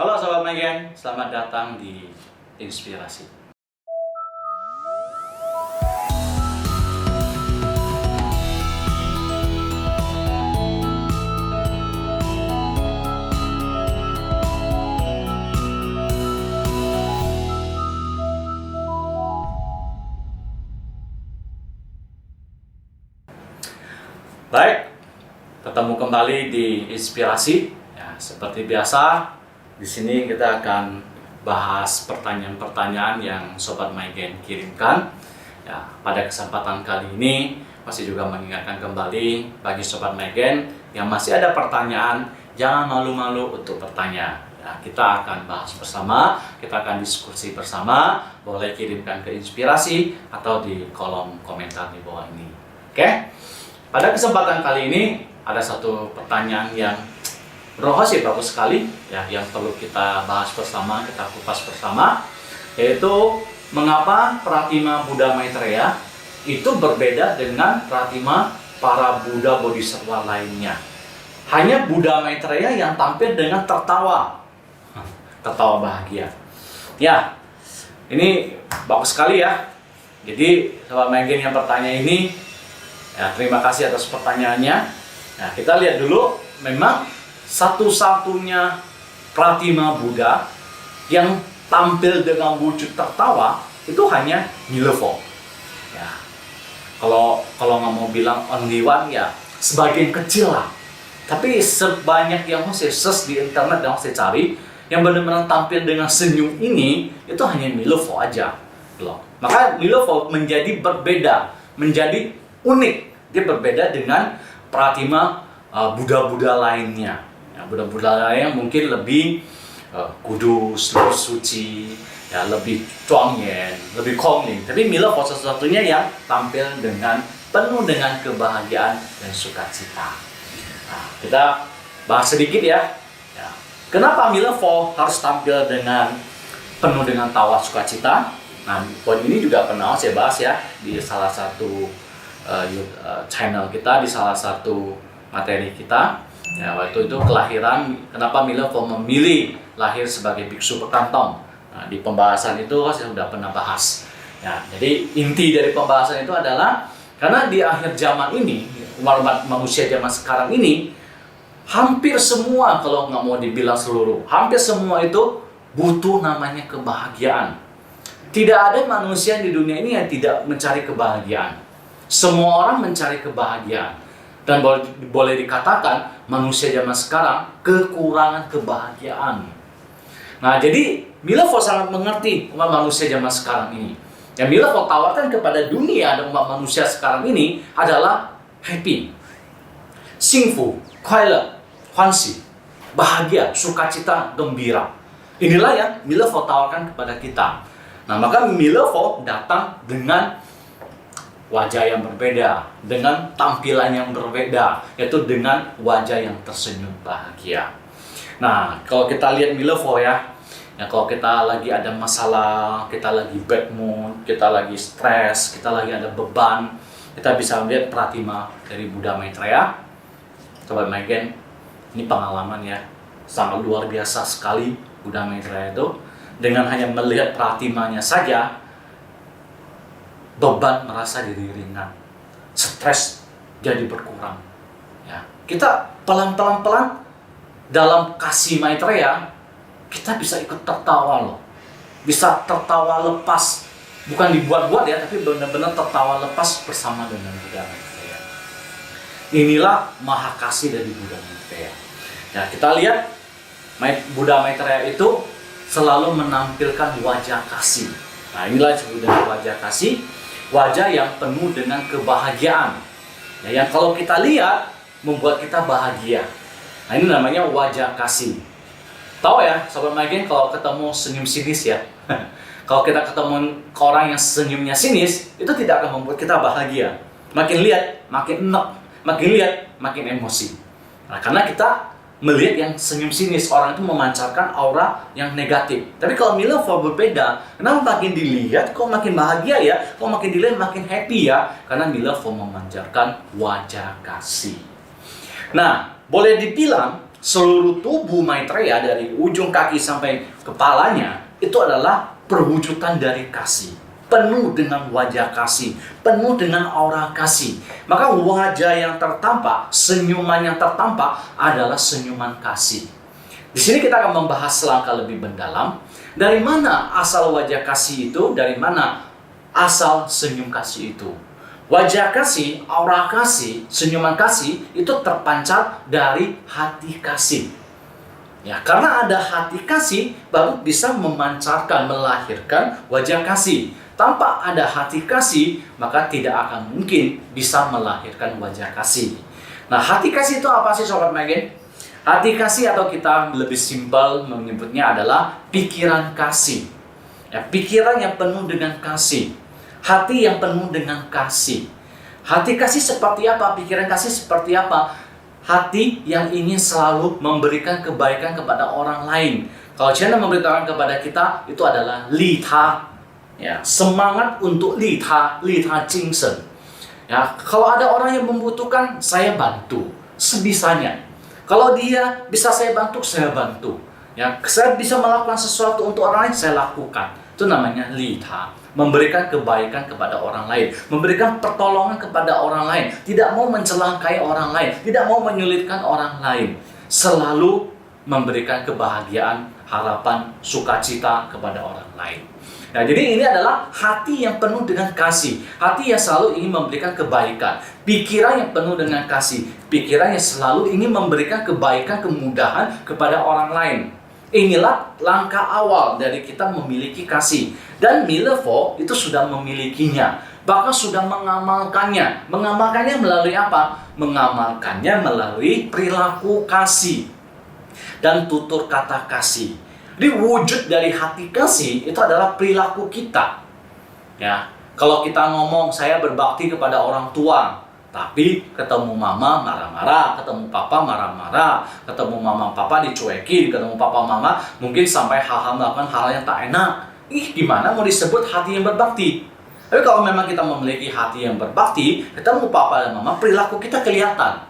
Halo Sobat Megen, selamat datang di Inspirasi. Baik, ketemu kembali di Inspirasi. Ya, seperti biasa, di sini kita akan bahas pertanyaan-pertanyaan yang Sobat Megen kirimkan. Ya, pada kesempatan kali ini masih juga mengingatkan kembali bagi Sobat Megen yang masih ada pertanyaan, jangan malu-malu untuk bertanya. Ya, kita akan bahas bersama, kita akan diskusi bersama. Boleh kirimkan ke Inspirasi atau di kolom komentar di bawah ini. Oke? Pada kesempatan kali ini ada satu pertanyaan yang rahasia bagus sekali ya, yang perlu kita bahas bersama, kita kupas bersama, yaitu mengapa Pratima Buddha Maitreya itu berbeda dengan Pratima para Buddha Bodhisattva lainnya. Hanya Buddha Maitreya yang tampil dengan tertawa bahagia. Ya, ini bagus sekali ya. Jadi Sobat Megen yang bertanya ini, ya, terima kasih atas pertanyaannya. Nah, kita lihat dulu, memang satu-satunya Pratima Buddha yang tampil dengan wujud tertawa itu hanya Milevo. Ya, kalau nggak mau bilang only one ya, sebagian kecil lah. Tapi sebanyak yang saya search di internet dan saya cari, yang benar-benar tampil dengan senyum ini itu hanya Milevo aja. Loh. Maka Milevo menjadi berbeda, menjadi unik. Dia berbeda dengan Pratima Buddha-Buddha lainnya. Ya, Buddha-Buddha lainnya mungkin lebih kudus, lebih suci, ya, lebih Zhuangyan, lebih Kongling. Tapi Milevo satu-satunya yang tampil dengan penuh dengan kebahagiaan dan sukacita. Nah, kita bahas sedikit ya. Kenapa Milevo harus tampil dengan penuh dengan tawa sukacita? Nah, poin ini juga pernah saya bahas ya di salah satu channel kita, di salah satu materi kita. Ya, waktu itu kelahiran, kenapa Milevo memilih lahir sebagai biksu berkantong. Nah, di pembahasan itu saya sudah pernah bahas. Ya, jadi inti dari pembahasan itu adalah karena di akhir zaman ini, umat manusia zaman sekarang ini, hampir semua, kalau nggak mau dibilang seluruh, hampir semua itu butuh namanya kebahagiaan. Tidak ada manusia di dunia ini yang tidak mencari kebahagiaan. Semua orang mencari kebahagiaan. Dan boleh dikatakan manusia zaman sekarang kekurangan kebahagiaan. Nah, jadi Milevo sangat mengerti umat manusia zaman sekarang ini. Yang Milevo tawarkan kepada dunia dan umat manusia sekarang ini adalah happy, singfu, kuailer, Huanxi, bahagia, sukacita, gembira. Inilah yang Milevo tawarkan kepada kita. Nah, maka Milevo datang dengan wajah yang berbeda, dengan tampilan yang berbeda, yaitu dengan wajah yang tersenyum bahagia. Nah, kalau kita lihat Milevo ya, kalau kita lagi ada masalah, kita lagi bad mood, kita lagi stres, kita lagi ada beban, kita bisa melihat Pratima dari Buddha Maitreya. Sobat Megen, ini pengalaman ya, sangat luar biasa sekali Buddha Maitreya itu. Dengan hanya melihat pratimanya saja, beban merasa jadi ringan, stres jadi berkurang. Ya, kita pelan-pelan dalam kasih Maitreya, kita bisa ikut tertawa loh, bisa tertawa lepas, bukan dibuat-buat ya, tapi benar-benar tertawa lepas bersama dengan Buddha Maitreya. Inilah maha kasih dari Buddha Maitreya. Ya, kita lihat Buddha Maitreya itu selalu menampilkan wajah kasih. Nah, inilah disebut dengan wajah kasih, wajah yang penuh dengan kebahagiaan. Ya, yang kalau kita lihat membuat kita bahagia. Nah, ini namanya wajah kasih. Tahu ya, Sobat Megen, kalau ketemu senyum sinis ya. Kalau kita ketemu orang yang senyumnya sinis, itu tidak akan membuat kita bahagia. Makin lihat, makin enak. Makin lihat, makin emosi. Nah, karena kita melihat yang senyum sinis, orang itu memancarkan aura yang negatif. Tapi kalau Milevo berbeda, kenapa makin dilihat kok makin bahagia ya? Kok makin dilihat makin happy ya? Karena Milevo memancarkan wajah kasih. Nah, boleh dibilang seluruh tubuh Maitreya dari ujung kaki sampai kepalanya itu adalah perwujudan dari kasih. Penuh dengan wajah kasih, penuh dengan aura kasih. Maka wajah yang tertampak, senyuman yang tertampak adalah senyuman kasih. Di sini kita akan membahas selangkah lebih mendalam. Dari mana asal wajah kasih itu? Dari mana asal senyum kasih itu? Wajah kasih, aura kasih, senyuman kasih itu terpancar dari hati kasih. Ya, karena ada hati kasih baru bisa memancarkan, melahirkan wajah kasih. Tanpa ada hati kasih, maka tidak akan mungkin bisa melahirkan wajah kasih. Nah, hati kasih itu apa sih Sobat Magen? Hati kasih atau kita lebih simpel menyebutnya adalah pikiran kasih. Ya, pikiran yang penuh dengan kasih. Hati yang penuh dengan kasih. Hati kasih seperti apa? Pikiran kasih seperti apa? Hati yang ingin selalu memberikan kebaikan kepada orang lain. Kalau China memberitakan kepada kita, itu adalah lita. Ya, semangat untuk lita jingsen. Ya, kalau ada orang yang membutuhkan, saya bantu sebisanya. Kalau dia bisa saya bantu, saya bantu. Ya, saya bisa melakukan sesuatu untuk orang lain, saya lakukan. Itu namanya lita. Memberikan kebaikan kepada orang lain, memberikan pertolongan kepada orang lain, tidak mau mencelakai orang lain, tidak mau menyulitkan orang lain, selalu memberikan kebahagiaan, harapan, sukacita kepada orang lain. Nah, jadi ini adalah hati yang penuh dengan kasih, hati yang selalu ingin memberikan kebaikan, pikiran yang penuh dengan kasih, pikiran yang selalu ingin memberikan kebaikan, kemudahan kepada orang lain. Inilah langkah awal dari kita memiliki kasih. Dan Millevoye itu sudah memilikinya, bahkan sudah mengamalkannya. Mengamalkannya melalui apa? Mengamalkannya melalui perilaku kasih dan tutur kata kasih. Jadi wujud dari hati kasih itu adalah perilaku kita. Ya, kalau kita ngomong saya berbakti kepada orang tua, tapi ketemu mama marah-marah, ketemu papa marah-marah, ketemu mama papa dicuekin, ketemu papa mama mungkin sampai hal-hal melakukan hal yang tak enak. Gimana mau disebut hati yang berbakti? Tapi kalau memang kita memiliki hati yang berbakti, ketemu papa dan mama, perilaku kita kelihatan.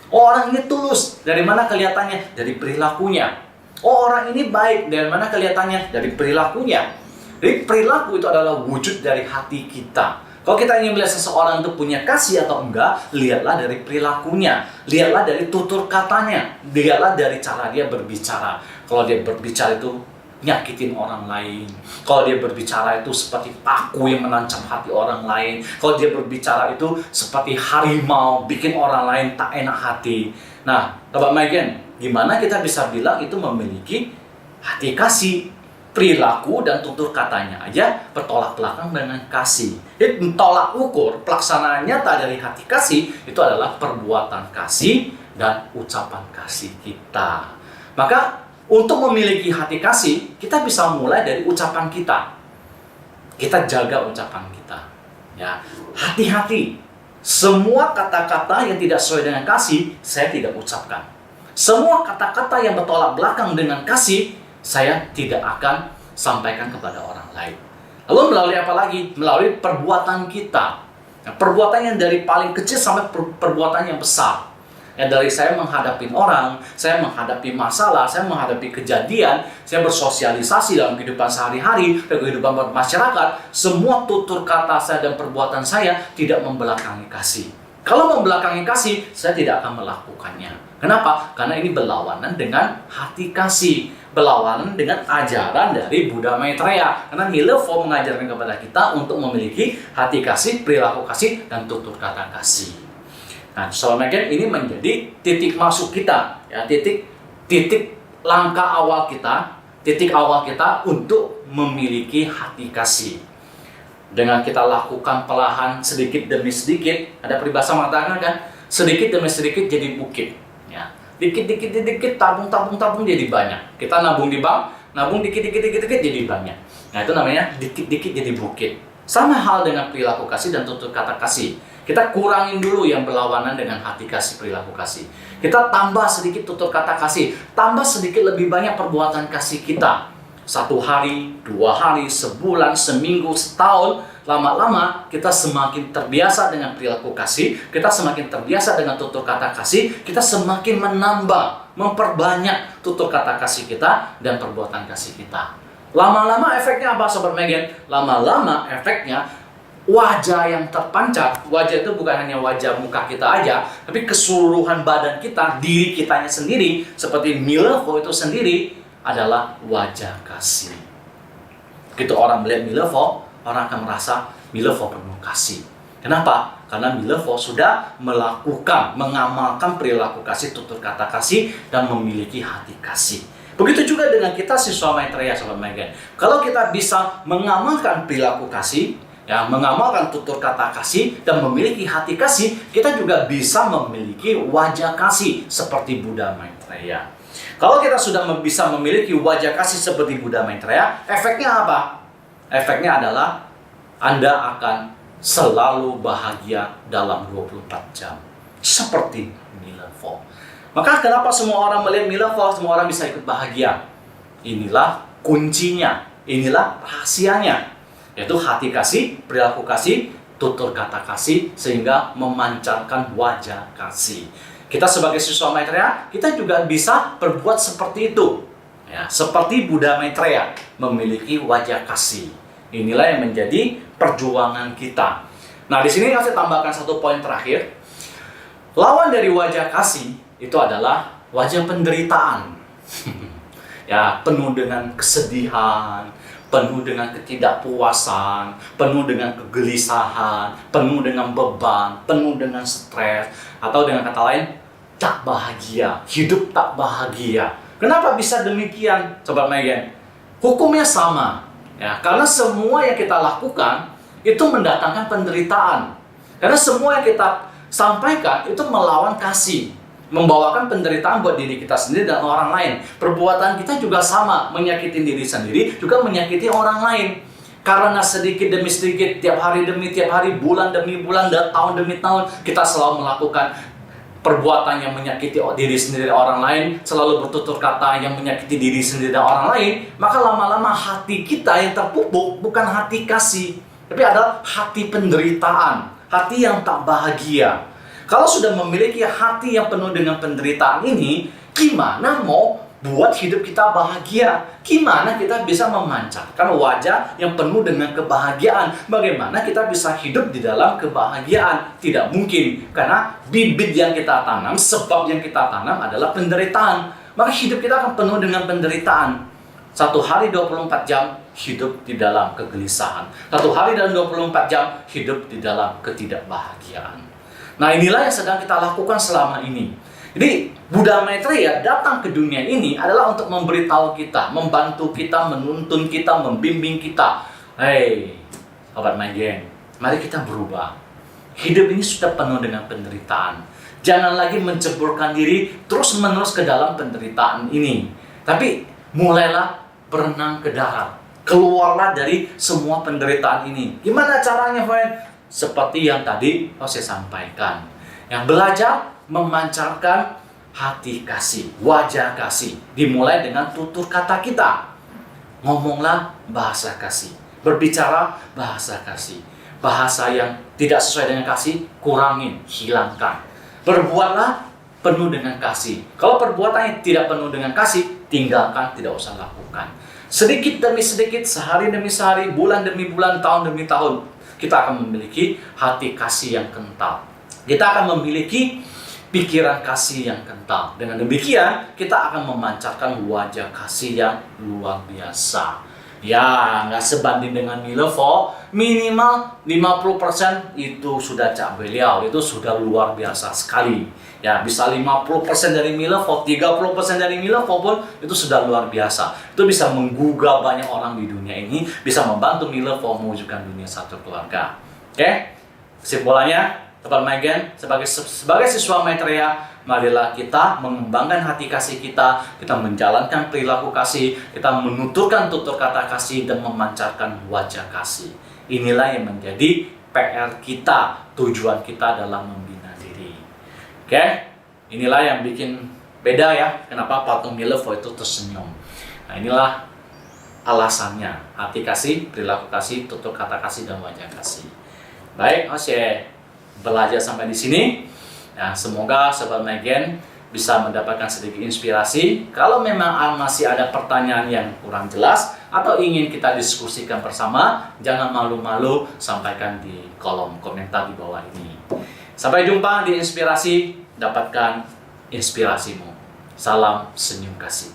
Oh, orang ini tulus. Dari mana kelihatannya? Dari perilakunya. Oh, orang ini baik. Dari mana kelihatannya? Dari perilakunya. Jadi perilaku itu adalah wujud dari hati kita. Kalau kita ingin melihat seseorang itu punya kasih atau enggak, lihatlah dari perilakunya, lihatlah dari tutur katanya, lihatlah dari cara dia berbicara. Kalau dia berbicara itu nyakitin orang lain, kalau dia berbicara itu seperti paku yang menancap hati orang lain, kalau dia berbicara itu seperti harimau, bikin orang lain tak enak hati. Nah, Sobat Magen, gimana kita bisa bilang itu memiliki hati kasih? Perilaku dan tutur katanya aja bertolak belakang dengan kasih. Jadi tolak ukur pelaksanaan nyata dari hati kasih itu adalah perbuatan kasih dan ucapan kasih kita. Maka untuk memiliki hati kasih, kita bisa mulai dari ucapan kita. Kita jaga ucapan kita. Ya, hati-hati. Semua kata-kata yang tidak sesuai dengan kasih, saya tidak ucapkan. Semua kata-kata yang bertolak belakang dengan kasih, saya tidak akan sampaikan kepada orang lain. Lalu melalui apa lagi? Melalui perbuatan kita. Nah, perbuatan yang dari paling kecil sampai perbuatan yang besar. Ya, dari saya menghadapi orang, saya menghadapi masalah, saya menghadapi kejadian, saya bersosialisasi dalam kehidupan sehari-hari, dalam kehidupan masyarakat, semua tutur kata saya dan perbuatan saya tidak membelakangi kasih. Kalau membelakangi kasih, saya tidak akan melakukannya. Kenapa? Karena ini berlawanan dengan hati kasih, berlawanan dengan ajaran dari Buddha Maitreya. Karena Millevoye mengajarkan kepada kita untuk memiliki hati kasih, perilaku kasih, dan tutur kata kasih. Nah, Sobat Magen, ini menjadi titik masuk kita, ya, titik langkah awal kita, titik awal kita untuk memiliki hati kasih. Dengan kita lakukan perlahan sedikit demi sedikit, ada peribahasa mengatakan kan, sedikit demi sedikit jadi bukit. Ya, dikit tabung jadi banyak. Kita nabung di bank, nabung dikit jadi banyak. Nah, itu namanya dikit jadi bukit. Sama hal dengan perilaku kasih dan tutur kata kasih. Kita kurangin dulu yang berlawanan dengan hati kasih, perilaku kasih. Kita tambah sedikit tutur kata kasih, tambah sedikit lebih banyak perbuatan kasih kita. 1 hari, 2 hari, sebulan, seminggu, setahun, lama-lama kita semakin terbiasa dengan perilaku kasih, kita semakin terbiasa dengan tutur kata kasih, kita semakin menambah memperbanyak tutur kata kasih kita dan perbuatan kasih kita. Lama-lama efeknya apa Sobat Megan? Lama-lama efeknya wajah yang terpancar. Wajah itu bukan hanya wajah muka kita aja, tapi keseluruhan badan kita, diri kitanya sendiri, seperti Milevo itu sendiri adalah wajah kasih. Begitu orang melihat Milevo, orang akan merasa Milevo penuh kasih. Kenapa? Karena Milevo sudah mengamalkan perilaku kasih, tutur kata kasih, dan memiliki hati kasih. Begitu juga dengan kita siswa Maitreya, Sobat Megan. Kalau kita bisa mengamalkan perilaku kasih, ya, mengamalkan tutur kata kasih, dan memiliki hati kasih, kita juga bisa memiliki wajah kasih seperti Buddha Maitreya. Kalau kita sudah bisa memiliki wajah kasih seperti Buddha Maitreya, efeknya apa? Efeknya adalah Anda akan selalu bahagia dalam 24 jam. Seperti Milevo. Maka kenapa semua orang melihat Milevo, semua orang bisa ikut bahagia? Inilah kuncinya, inilah rahasianya. Yaitu hati kasih, perilaku kasih, tutur kata kasih, sehingga memancarkan wajah kasih. Kita sebagai siswa Maitreya, kita juga bisa berbuat seperti itu. Ya, seperti Buddha Maitreya, memiliki wajah kasih. Inilah yang menjadi perjuangan kita. Nah, di sini saya tambahkan satu poin terakhir. Lawan dari wajah kasih itu adalah wajah penderitaan. Ya, penuh dengan kesedihan, penuh dengan ketidakpuasan, penuh dengan kegelisahan, penuh dengan beban, penuh dengan stres, atau dengan kata lain, tak bahagia, hidup tak bahagia. Kenapa bisa demikian, Sobat Megan? Hukumnya sama. Ya, karena semua yang kita lakukan itu mendatangkan penderitaan. Karena semua yang kita sampaikan itu melawan kasih, membawakan penderitaan buat diri kita sendiri dan orang lain. Perbuatan kita juga sama, menyakiti diri sendiri, juga menyakiti orang lain. Karena sedikit demi sedikit, tiap hari demi tiap hari, bulan demi bulan, dan tahun demi tahun, kita selalu melakukan perbuatan yang menyakiti diri sendiri dan orang lain, selalu bertutur kata yang menyakiti diri sendiri dan orang lain, maka lama-lama hati kita yang terpupuk bukan hati kasih, tapi adalah hati penderitaan, hati yang tak bahagia. Kalau sudah memiliki hati yang penuh dengan penderitaan ini, gimana mau buat hidup kita bahagia? Gimana kita bisa memancarkan wajah yang penuh dengan kebahagiaan? Bagaimana kita bisa hidup di dalam kebahagiaan? Tidak mungkin, karena bibit yang kita tanam, sebab yang kita tanam adalah penderitaan. Maka hidup kita akan penuh dengan penderitaan. Satu hari 24 jam hidup di dalam kegelisahan. Satu hari dalam 24 jam hidup di dalam ketidakbahagiaan. Nah, inilah yang sedang kita lakukan selama ini. Jadi, Buddha Maitreya datang ke dunia ini adalah untuk memberitahu kita, membantu kita, menuntun kita, membimbing kita. Hei, Sobat Megan, mari kita berubah. Hidup ini sudah penuh dengan penderitaan. Jangan lagi menceburkan diri terus-menerus ke dalam penderitaan ini. Tapi, mulailah berenang ke darat. Keluarlah dari semua penderitaan ini. Gimana caranya, friend? Seperti yang tadi saya sampaikan. Yang belajar memancarkan hati kasih, wajah kasih. Dimulai dengan tutur kata kita. Ngomonglah bahasa kasih. Berbicara bahasa kasih. Bahasa yang tidak sesuai dengan kasih, kurangin, hilangkan. Berbuatlah penuh dengan kasih. Kalau perbuatannya tidak penuh dengan kasih, tinggalkan, tidak usah lakukan. Sedikit demi sedikit, sehari demi sehari, bulan demi bulan, tahun demi tahun, kita akan memiliki hati kasih yang kental. Kita akan memiliki pikiran kasih yang kental. Dengan demikian, kita akan memancarkan wajah kasih yang luar biasa. Ya, nggak sebanding dengan Milevo, minimal 50% itu sudah cak beliau, itu sudah luar biasa sekali. Ya, bisa 50% dari Milevo, 30% dari Milevo pun itu sudah luar biasa. Itu bisa menggugah banyak orang di dunia ini, bisa membantu Milevo mewujudkan dunia satu keluarga. Oke? Kesimpulannya, Sobat Megan, sebagai siswa Maitreya, marilah kita mengembangkan hati kasih kita menjalankan perilaku kasih, kita menuturkan tutur kata kasih, dan memancarkan wajah kasih. Inilah yang menjadi PR kita, tujuan kita dalam membina diri. Oke? Inilah yang bikin beda ya, kenapa patung Milevo itu tersenyum. Nah, inilah alasannya, hati kasih, perilaku kasih, tutur kata kasih, dan wajah kasih. Baik, belajar sampai di sini. Ya, semoga Sobat Megan bisa mendapatkan sedikit inspirasi. Kalau memang masih ada pertanyaan yang kurang jelas atau ingin kita diskusikan bersama, jangan malu-malu sampaikan di kolom komentar di bawah ini. Sampai jumpa di Inspirasi, dapatkan inspirasimu. Salam senyum kasih.